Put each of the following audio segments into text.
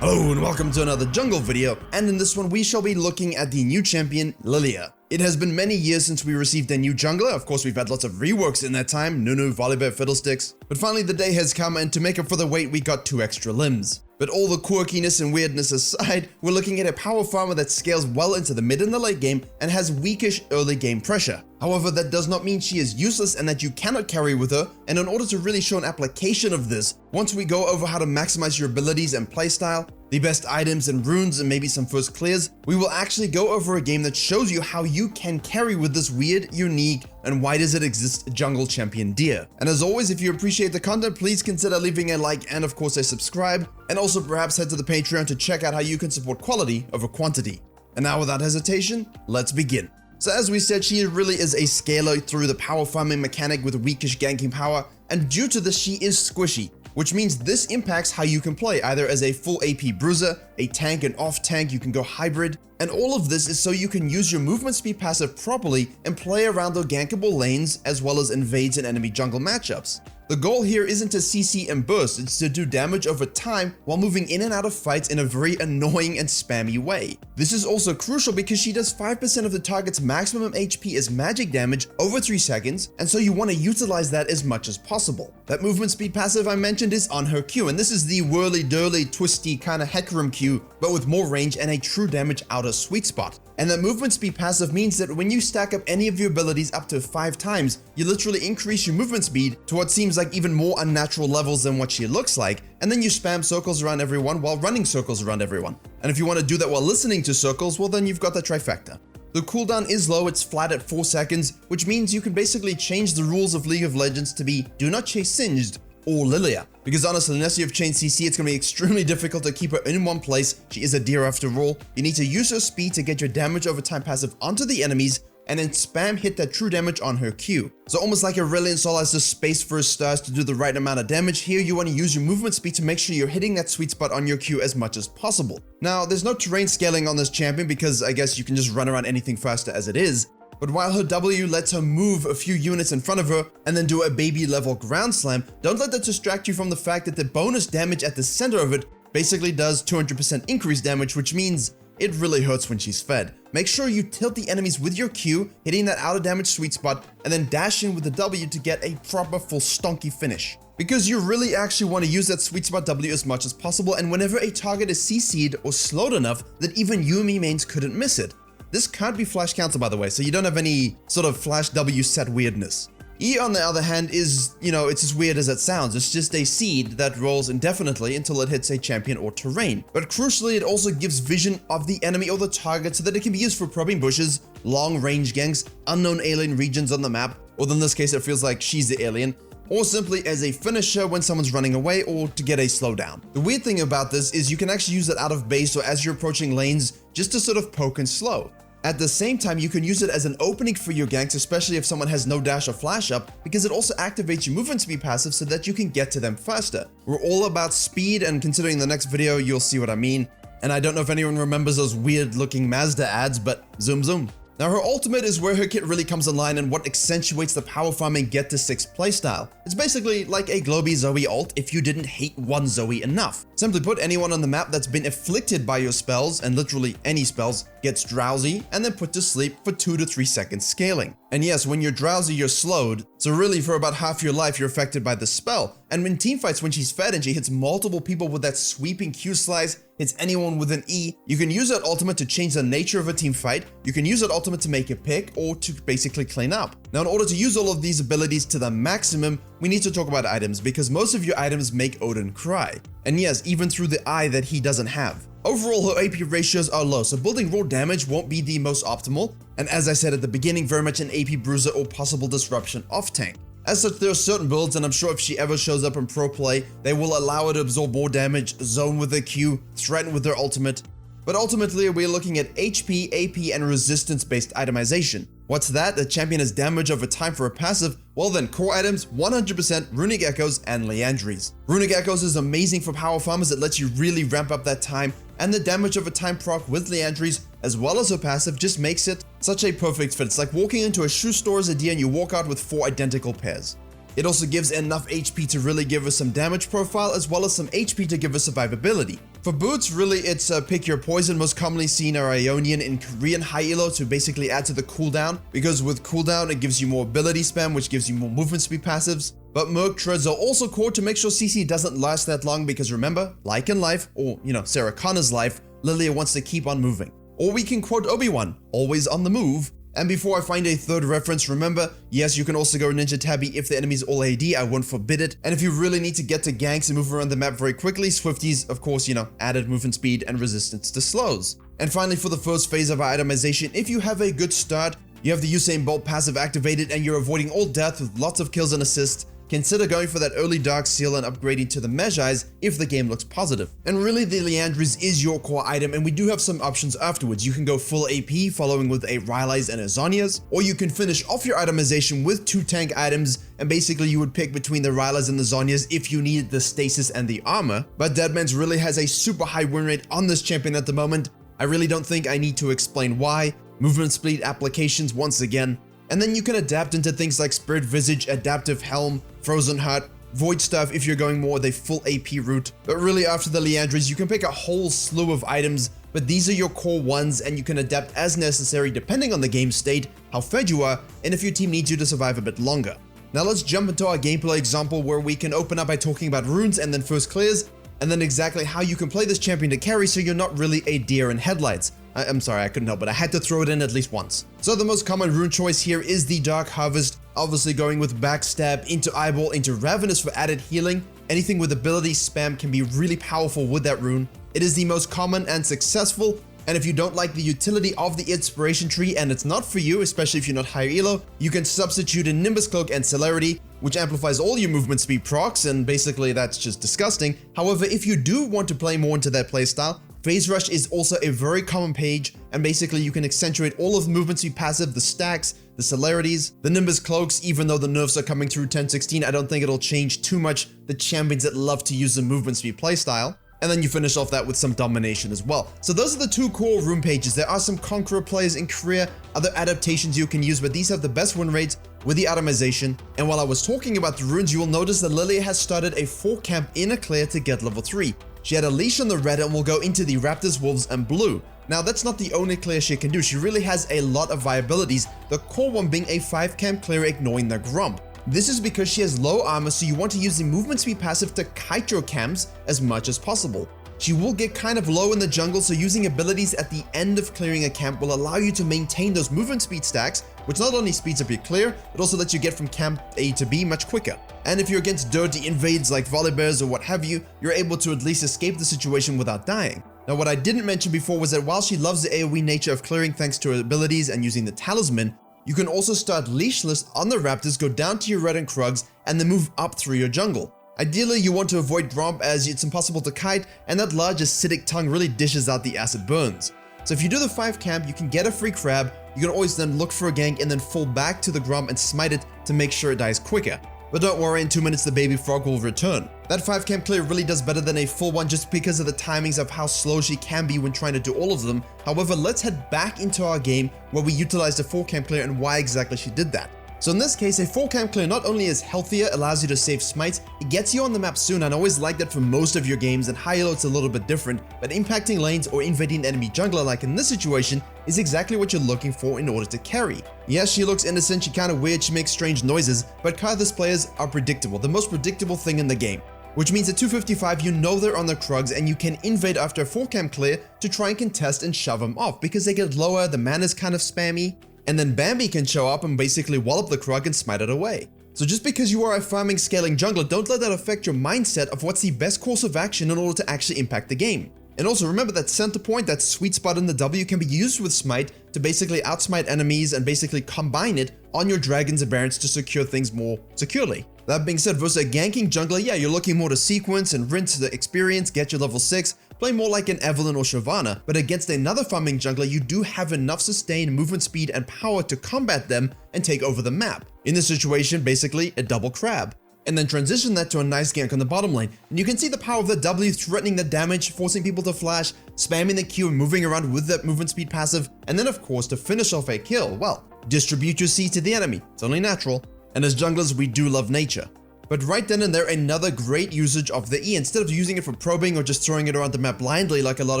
Hello and welcome to another jungle video, and in this one we shall be looking at the new champion, Lillia. It has been many years since we received a new jungler. Of course, we've had lots of reworks in that time, Nunu, Volibear, Fiddlesticks, but finally the day has come, and to make up for the wait we got 2 extra limbs. But all the quirkiness and weirdness aside, we're looking at a power farmer that scales well into the mid and the late game and has weakish early game pressure. However, that does not mean she is useless and that you cannot carry with her, and in order to really show an application of this, once we go over how to maximize your abilities and playstyle, the best items and runes and maybe some first clears, we will actually go over a game that shows you how you can carry with this weird, unique, and why does it exist jungle champion deer. And as always, if you appreciate the content, please consider leaving a like and of course a subscribe, and also perhaps head to the Patreon to check out how you can support quality over quantity. And now without hesitation, let's begin. So as we said, she really is a scaler through the power farming mechanic with weakish ganking power, and due to this she is squishy, which means this impacts how you can play, either as a full AP bruiser, a tank and off tank, you can go hybrid, and all of this is so you can use your movement speed passive properly and play around the gankable lanes as well as invades in enemy jungle matchups. The goal here isn't to CC and burst, it's to do damage over time while moving in and out of fights in a very annoying and spammy way. This is also crucial because she does 5% of the target's maximum HP as magic damage over 3 seconds, and so you want to utilize that as much as possible. That movement speed passive I mentioned is on her Q, and this is the whirly-dirly, twisty kind of Hecarim Q, but with more range and a true damage outer sweet spot. And that movement speed passive means that when you stack up any of your abilities up to 5 times, you literally increase your movement speed to what seems like even more unnatural levels than what she looks like, and then you spam circles around everyone while running circles around everyone. And if you want to do that while listening to circles, well then you've got the trifecta. The cooldown is low, it's flat at 4 seconds, which means you can basically change the rules of League of Legends to be do not chase Singed or Lillia. Because honestly, unless you have chained CC, it's going to be extremely difficult to keep her in one place. She is a deer after all. You need to use her speed to get your damage over time passive onto the enemies, and then spam hit that true damage on her Q. So almost like Aurelion Sol has the space for his stars to do the right amount of damage, here you want to use your movement speed to make sure you're hitting that sweet spot on your Q as much as possible. Now, there's no terrain scaling on this champion because I guess you can just run around anything faster as it is. But while her W lets her move a few units in front of her and then do a baby level ground slam, don't let that distract you from the fact that the bonus damage at the center of it basically does 200% increased damage, which means it really hurts when she's fed. Make sure you tilt the enemies with your Q, hitting that outer damage sweet spot, and then dash in with the W to get a proper full stonky finish. Because you really actually want to use that sweet spot W as much as possible, and whenever a target is CC'd or slowed enough that even Yumi mains couldn't miss it. This can't be flash counter, by the way, so you don't have any sort of flash W set weirdness. E, on the other hand, is, it's as weird as it sounds. It's just a seed that rolls indefinitely until it hits a champion or terrain. But crucially, it also gives vision of the enemy or the target so that it can be used for probing bushes, long range ganks, unknown alien regions on the map, or in this case it feels like she's the alien, or simply as a finisher when someone's running away or to get a slowdown. The weird thing about this is you can actually use it out of base or as you're approaching lanes just to sort of poke and slow. At the same time, you can use it as an opening for your ganks, especially if someone has no dash or flash up, because it also activates your movement speed passive so that you can get to them faster. We're all about speed, and considering the next video, you'll see what I mean. And I don't know if anyone remembers those weird looking Mazda ads, but zoom zoom. Now her ultimate is where her kit really comes online and what accentuates the power farming get to 6 playstyle. It's basically like a Globy Zoe ult if you didn't hate one Zoe enough. Simply put, anyone on the map that's been afflicted by your spells, and literally any spells, gets drowsy and then put to sleep for 2 to 3 seconds scaling. And yes, when you're drowsy, you're slowed, so really for about half your life you're affected by the spell. And in teamfights, when she's fed and she hits multiple people with that sweeping Q slice, hits anyone with an E, you can use that ultimate to change the nature of a team fight, you can use that ultimate to make a pick, or to basically clean up. Now in order to use all of these abilities to the maximum, we need to talk about items, because most of your items make Odin cry. And yes, even through the eye that he doesn't have. Overall, her AP ratios are low, so building raw damage won't be the most optimal, and as I said at the beginning, very much an AP bruiser or possible disruption off tank. As such, there are certain builds, and I'm sure if she ever shows up in pro play, they will allow her to absorb more damage, zone with her Q, threaten with their ultimate. But ultimately, we're looking at HP, AP, and resistance-based itemization. What's that? The champion has damage over time for a passive? Well then, core items, 100% Runic Echoes and Liandry's. Runic Echoes is amazing for power farmers. It lets you really ramp up that time, and the damage over time proc with Liandry's, as well as her passive, just makes it such a perfect fit. It's like walking into a shoe store as a deer and you walk out with 4 identical pairs. It also gives enough HP to really give us some damage profile, as well as some HP to give us survivability. For boots, really it's pick your poison. Most commonly seen are Ionian and Korean high elo to basically add to the cooldown, because with cooldown it gives you more ability spam, which gives you more movement speed passives. But Merc treads are also core to make sure CC doesn't last that long, because remember, like in life, or Sarah Connor's life, Lillia wants to keep on moving. Or we can quote Obi-Wan, always on the move. And before I find a third reference, remember, yes, you can also go Ninja Tabby if the enemy's all AD, I won't forbid it. And if you really need to get to ganks and move around the map very quickly, Swifties, of course, added movement speed and resistance to slows. And finally, for the first phase of our itemization, if you have a good start, you have the Usain Bolt passive activated and you're avoiding all death with lots of kills and assists, consider going for that early Dark Seal and upgrading to the Magi if the game looks positive. And really, the Liandry's is your core item, and we do have some options afterwards. You can go full AP following with a Rylai's and a Zhonya's, or you can finish off your itemization with 2 tank items, and basically you would pick between the Rylai's and the Zhonya's if you needed the stasis and the armor. But Deadman's really has a super high win rate on this champion at the moment. I really don't think I need to explain why. Movement speed applications once again. And then you can adapt into things like Spirit Visage, Adaptive Helm, Frozen Heart, Void Stuff if you're going more with a full AP route. But really after the Liandry's, you can pick a whole slew of items, but these are your core ones and you can adapt as necessary depending on the game state, how fed you are, and if your team needs you to survive a bit longer. Now let's jump into our gameplay example where we can open up by talking about runes and then first clears, and then exactly how you can play this champion to carry so you're not really a deer in headlights. I'm sorry, I couldn't help it. I had to throw it in at least once. So the most common rune choice here is the Dark Harvest, obviously going with Backstab, into Eyeball, into Ravenous for added healing. Anything with ability spam can be really powerful with that rune. It is the most common and successful, and if you don't like the utility of the Inspiration Tree and it's not for you, especially if you're not higher elo, you can substitute in Nimbus Cloak and Celerity, which amplifies all your movement speed procs, and basically that's just disgusting. However, if you do want to play more into that playstyle, Phase Rush is also a very common page, and basically you can accentuate all of the movement speed passive, the stacks, the celerities, the Nimbus Cloaks. Even though the nerfs are coming through 10.16, I don't think it'll change too much the champions that love to use the movement speed playstyle. And then you finish off that with some domination as well. So those are the 2 core rune pages. There are some Conqueror players in Korea, other adaptations you can use, but these have the best win rates with the itemization. And while I was talking about the runes, you will notice that Lillia has started a 4 camp in a clear to get level 3. She had a leash on the red and will go into the Raptors, Wolves, and Blue. Now that's not the only clear she can do. She really has a lot of viabilities, the core one being a 5 camp clear ignoring the Grump. This is because she has low armor, so you want to use the movement speed passive to kite your camps as much as possible. She will get kind of low in the jungle, so using abilities at the end of clearing a camp will allow you to maintain those movement speed stacks, which not only speeds up your clear, but also lets you get from camp A to B much quicker. And if you're against dirty invades like Volibears or what have you, you're able to at least escape the situation without dying. Now what I didn't mention before was that while she loves the AoE nature of clearing thanks to her abilities and using the talisman, you can also start leashless on the Raptors, go down to your red and Krugs, and then move up through your jungle. Ideally, you want to avoid Gromp as it's impossible to kite, and that large acidic tongue really dishes out the acid burns. So if you do the 5 camp, you can get a free crab, you can always then look for a gank and then fall back to the Gromp and smite it to make sure it dies quicker. But don't worry, in 2 minutes the baby frog will return. That 5 camp clear really does better than a full one just because of the timings of how slow she can be when trying to do all of them. However, let's head back into our game where we utilized a 4 camp clear and why exactly she did that. So in this case, a 4 camp clear not only is healthier, allows you to save smites, it gets you on the map soon, and I always like that for most of your games, and high elo it's a little bit different, but impacting lanes or invading an enemy jungler like in this situation is exactly what you're looking for in order to carry. Yes, she looks innocent, she kinda weird, she makes strange noises, but Karthus players are predictable, the most predictable thing in the game. Which means at 255 you know they're on the Krugs and you can invade after a 4 camp clear to try and contest and shove them off because they get lower, the mana's kind of spammy, and then Bambi can show up and basically wallop the Krug and smite it away. So just because you are a farming scaling jungler, don't let that affect your mindset of what's the best course of action in order to actually impact the game. And also remember that center point, that sweet spot in the W, can be used with smite to basically outsmite enemies and basically combine it on your dragons and barons to secure things more securely. That being said, versus a ganking jungler, yeah, you're looking more to sequence and rinse the experience, get your level 6, play more like an Evelynn or Shyvana, but against another farming jungler, you do have enough sustain, movement speed, and power to combat them and take over the map. In this situation, basically a double crab. And then transition that to a nice gank on the bottom lane. And you can see the power of the W threatening the damage, forcing people to flash, spamming the Q and moving around with that movement speed passive, and then of course to finish off a kill, well, distribute your C to the enemy. It's only natural. And as junglers, we do love nature. But right then and there, another great usage of the E. Instead of using it for probing or just throwing it around the map blindly like a lot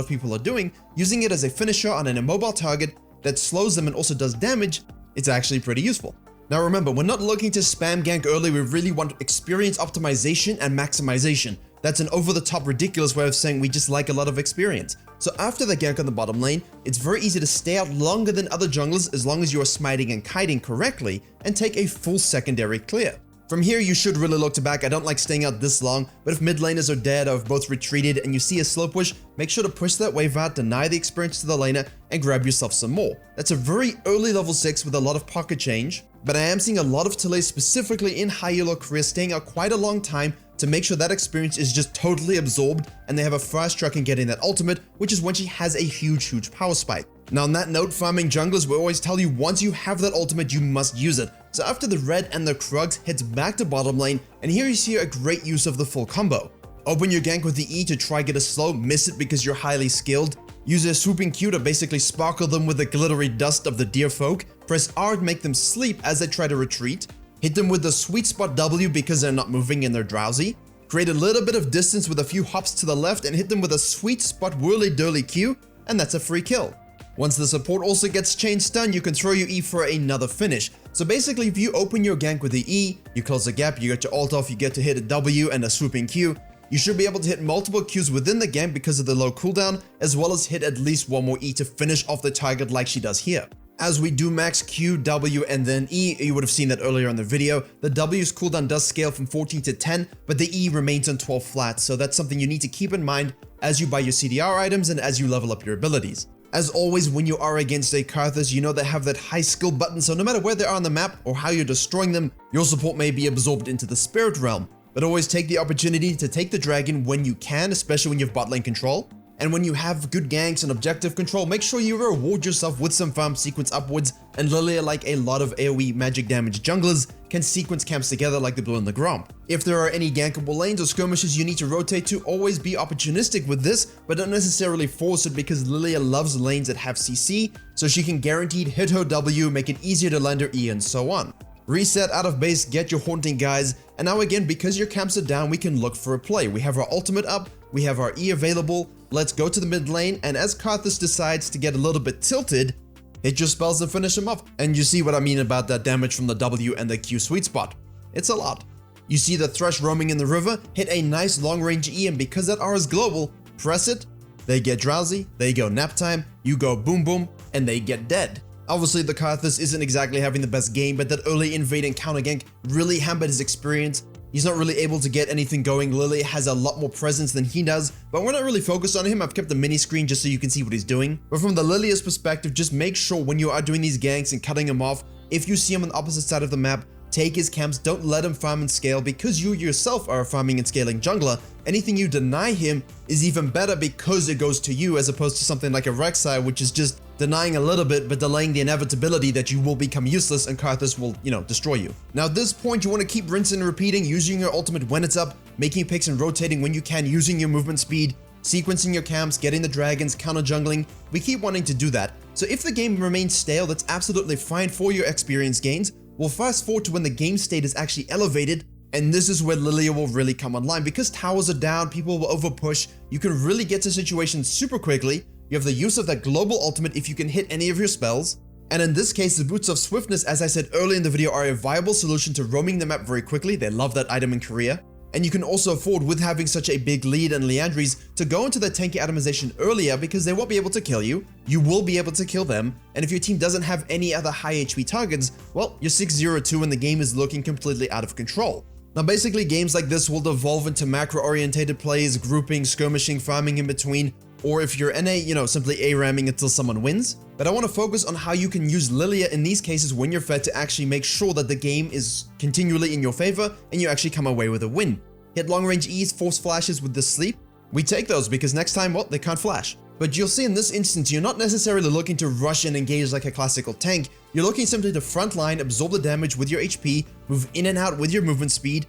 of people are doing, using it as a finisher on an immobile target that slows them and also does damage, it's actually pretty useful. Now remember, we're not looking to spam gank early, we really want experience optimization and maximization. That's an over-the-top ridiculous way of saying we just like a lot of experience. So after the gank on the bottom lane, it's very easy to stay out longer than other junglers as long as you are smiting and kiting correctly and take a full secondary clear. From here, you should really look to back. I don't like staying out this long, but if mid laners are dead or have both retreated and you see a slow push, make sure to push that wave out, deny the experience to the laner, and grab yourself some more. That's a very early level 6 with a lot of pocket change, but I am seeing a lot of Tillys specifically in high elo career staying out quite a long time to make sure that experience is just totally absorbed and they have a fast track in getting that ultimate, which is when she has a huge power spike. Now on that note, farming junglers, we always tell you once you have that ultimate, you must use it. So after the red and the Krugs, heads back to bottom lane, and here you see a great use of the full combo. Open your gank with the E to try get a slow, miss it because you're highly skilled. Use a swooping Q to basically sparkle them with the glittery dust of the deer folk. Press R to make them sleep as they try to retreat. Hit them with the sweet spot W because they're not moving and they're drowsy. Create a little bit of distance with a few hops to the left and hit them with a sweet spot whirly-dirly Q, and that's a free kill. Once the support also gets chain stun, you can throw your E for another finish. So basically, if you open your gank with the E, you close the gap, you get your ult off, you get to hit a W and a swooping Q, you should be able to hit multiple Qs within the gank because of the low cooldown, as well as hit at least one more E to finish off the target like she does here. As we do max Q, W, and then E, you would have seen that earlier in the video, the W's cooldown does scale from 14 to 10, but the E remains on 12 flat, so that's something you need to keep in mind as you buy your CDR items and as you level up your abilities. As always, when you are against a Karthus, you know they have that high skill button, so no matter where they are on the map or how you're destroying them, your support may be absorbed into the spirit realm. But always take the opportunity to take the dragon when you can, especially when you have bot lane control. And when you have good ganks and objective control, make sure you reward yourself with some farm sequence upwards, and Lillia, like a lot of AoE magic damage junglers, can sequence camps together like the blue and the Gromp. If there are any gankable lanes or skirmishes you need to rotate to, always be opportunistic with this, but don't necessarily force it because Lillia loves lanes that have CC, so she can guaranteed hit her W, make it easier to land her E, and so on. Reset out of base, get your haunting guys, and now again, because your camps are down, we can look for a play. We have our ultimate up, we have our E available, let's go to the mid lane, and as Karthus decides to get a little bit tilted, hit your spells and finish him off. And you see what I mean about that damage from the W and the Q sweet spot. It's a lot. You see the Thresh roaming in the river, hit a nice long range E, and because that R is global, press it, they get drowsy, they go nap time, you go boom boom, and they get dead. Obviously, the Karthus isn't exactly having the best game, but that early invade and counter gank really hampered his experience. He's not really able to get anything going. Lillia has a lot more presence than he does, but we're not really focused on him. I've kept the mini screen just so you can see what he's doing. But from the Lillia's perspective, just make sure when you are doing these ganks and cutting him off, if you see him on the opposite side of the map, take his camps, don't let him farm and scale because you yourself are a farming and scaling jungler. Anything you deny him is even better because it goes to you as opposed to something like a Rek'Sai, which is just denying a little bit but delaying the inevitability that you will become useless and Karthus will, destroy you. Now at this point, you want to keep rinsing and repeating, using your ultimate when it's up, making picks and rotating when you can, using your movement speed, sequencing your camps, getting the dragons, counter jungling. We keep wanting to do that. So if the game remains stale, that's absolutely fine for your experience gains. We'll fast forward to when the game state is actually elevated, and this is where Lillia will really come online. Because towers are down, people will overpush, you can really get to situations super quickly. You have the use of that global ultimate if you can hit any of your spells. And in this case, the Boots of Swiftness, as I said earlier in the video, are a viable solution to roaming the map very quickly. They love that item in Korea. And you can also afford, with having such a big lead and Liandry's, to go into the tanky Itemization earlier because they won't be able to kill you. You will be able to kill them. And if your team doesn't have any other high HP targets, well, you're 6-0-2 and the game is looking completely out of control. Now basically, games like this will devolve into macro-orientated plays, grouping, skirmishing, farming in between, or if you're NA, simply A-ramming until someone wins. But I want to focus on how you can use Lillia in these cases when you're fed to actually make sure that the game is continually in your favor and you actually come away with a win. Hit long-range E's, force flashes with the sleep. We take those because next time, well, they can't flash. But you'll see in this instance, you're not necessarily looking to rush and engage like a classical tank. You're looking simply to frontline, absorb the damage with your HP, move in and out with your movement speed,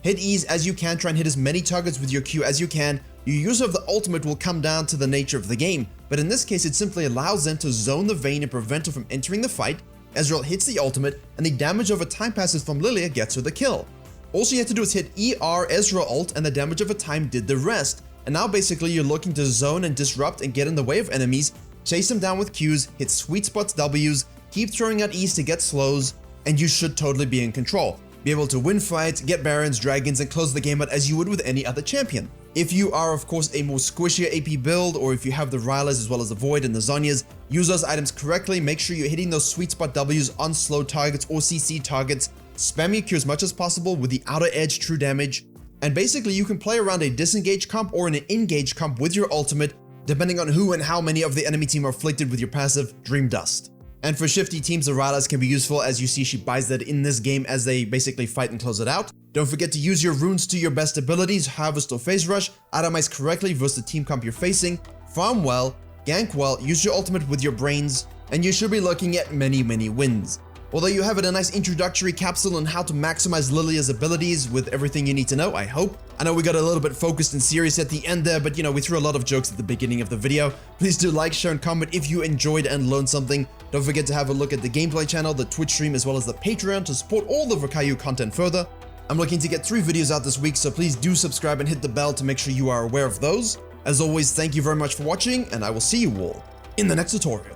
hit E's as you can, try and hit as many targets with your Q as you can. Your use of the ultimate will come down to the nature of the game, but in this case it simply allows them to zone the Vayne and prevent her from entering the fight. Ezreal hits the ultimate, and the damage over time passes from Lillia gets her the kill. All you had to do is hit ER Ezra ult and the damage over time did the rest. And now basically you're looking to zone and disrupt and get in the way of enemies, chase them down with Qs, hit sweet spots Ws, keep throwing out E's to get slows, and you should totally be in control. Be able to win fights, get barons, dragons, and close the game out as you would with any other champion. If you are of course a more squishier AP build, or if you have the Rylas as well as the Void and the Zhonyas, use those items correctly, make sure you're hitting those sweet spot Ws on slow targets or CC targets, spam your Q as much as possible with the outer edge true damage, and basically you can play around a disengage comp or an engage comp with your ultimate, depending on who and how many of the enemy team are afflicted with your passive Dream Dust. And for shifty teams, the Rylas can be useful, as you see she buys that in this game as they basically fight and close it out. Don't forget to use your runes to your best abilities, harvest or phase rush, itemize correctly versus the team comp you're facing, farm well, gank well, use your ultimate with your brains, and you should be looking at many wins. Although you have a nice introductory capsule on how to maximize Lillia's abilities with everything you need to know, I hope. I know we got a little bit focused and serious at the end there, but we threw a lot of jokes at the beginning of the video. Please do like, share, and comment if you enjoyed and learned something. Don't forget to have a look at the gameplay channel, the Twitch stream, as well as the Patreon to support all the Virkayu content further. I'm looking to get 3 videos out this week, so please do subscribe and hit the bell to make sure you are aware of those. As always, thank you very much for watching, and I will see you all in the next tutorial.